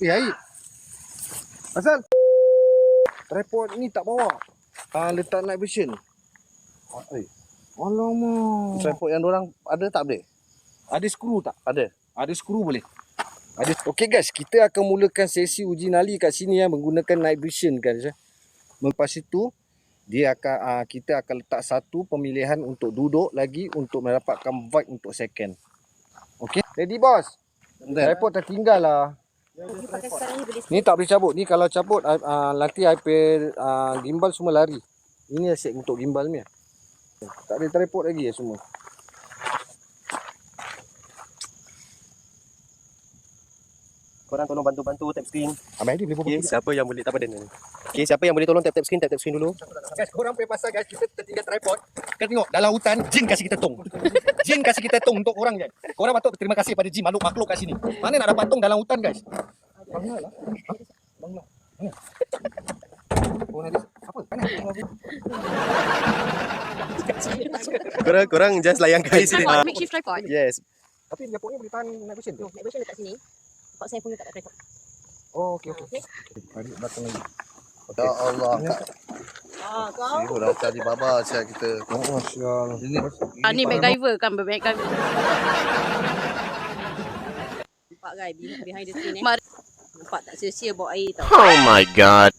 Aib. Asal tripod ni tak bawa. Letak night vision. Alamak. Tripod yang dorang ada tak boleh? Ada skru tak? Ada. Ada skru boleh? Ada. Okey guys, kita akan mulakan sesi uji nyali kat sini ya menggunakan night vision guys ya. Lepas itu dia akan kita akan letak satu pemilihan untuk duduk lagi untuk mendapatkan vibe untuk second. Okey. Ready boss? Tripod tertinggal lah. Ni tak boleh cabut. Ni kalau cabut nanti iPad gimbal semua lari. Ini asyik untuk gimbal ni. Tak ada tripod lagi ya semua. Korang tolong bantu-bantu tap screen. Abang Adi boleh buat. Okay, siapa yang boleh tak apa dan. Okay, siapa yang boleh tolong tap screen dulu. Guys, korang punya pasal guys, kita tertinggal tripod. Kita tengok dalam hutan jin kasih kita tong. Jin kasih kita tong untuk korang je. Korang patut berterima kasih pada jin makhluk kat sini. Mana nak dapat tong dalam hutan guys? Bangla lah. Bangla. Mana? Oh, nanti apa? Mana? Korang just layangkan sini. Makeshift tripod. Yes. Tapi laptop ni boleh tahan night vision tu. Night vision dekat sini. Pak saya punya tak ada tripod. Oh, okey. Tarik batang lagi. Ya Allah. Kau. Ini dah cari baba siap kita. Oh, masya-Allah. Ni MacGyver kan, MacGyver. Nampak guys, behind the scene Nampak tak sia-sia bawa air tau. Oh my god.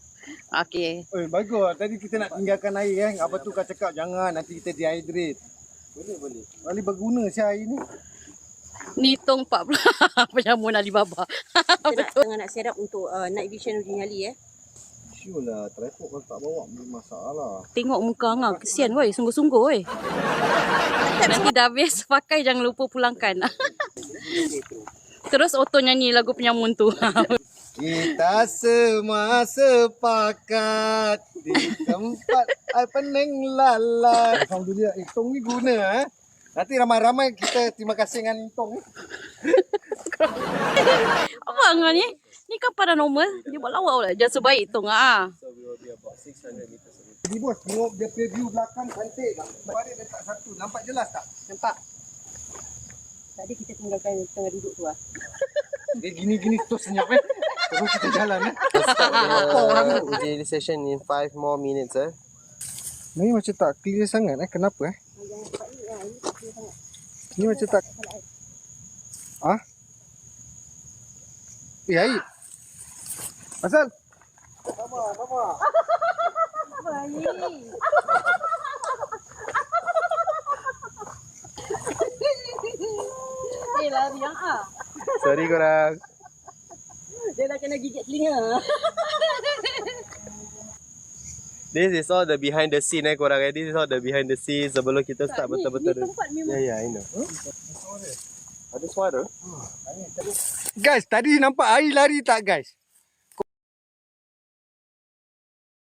Okey. Bagus. Tadi kita nak tinggalkan air kan. Apa tu kau cakap jangan nanti kita dehydrate. Boleh. Kali berguna si air ni. Ni tong 40 penyamun Alibaba. Betul. Nak set up untuk night vision uji nyali Sure lah, tripod kalau tak bawa masalah. Tengok muka Angah, kesian woi, sungguh-sungguh woi. Nanti dah habis pakai jangan lupa pulangkan. Terus auto nyanyi lagu penyamun tu. Kita semua sepakat di tempat pening lalat. Alhamdulillah, tong ni guna Nanti ramai-ramai kita terima kasih dengan tong ni. Apa Angah ni? Ni kan paranormal. Dia buat lawak pula. Jangan sebaik tong Jadi bos, tengok dia preview belakang cantik tak? Barik letak satu. Nampak jelas tak? Nampak? Tadi kita tinggalkan tengah duduk tu Dia gini-gini terus senyap Terus kita jalan Uji session in 5 more minutes Ni macam tak clear sangat Kenapa Ni macam tak Aib. Asal? Sabar. lari yang Sorry korang. Dia dah kena gigit telinga. This is all the behind the scene korang This is all the behind the scene sebelum kita start betul-betul. Ya, I know. Ada suara. Guys, tadi nampak air lari tak guys?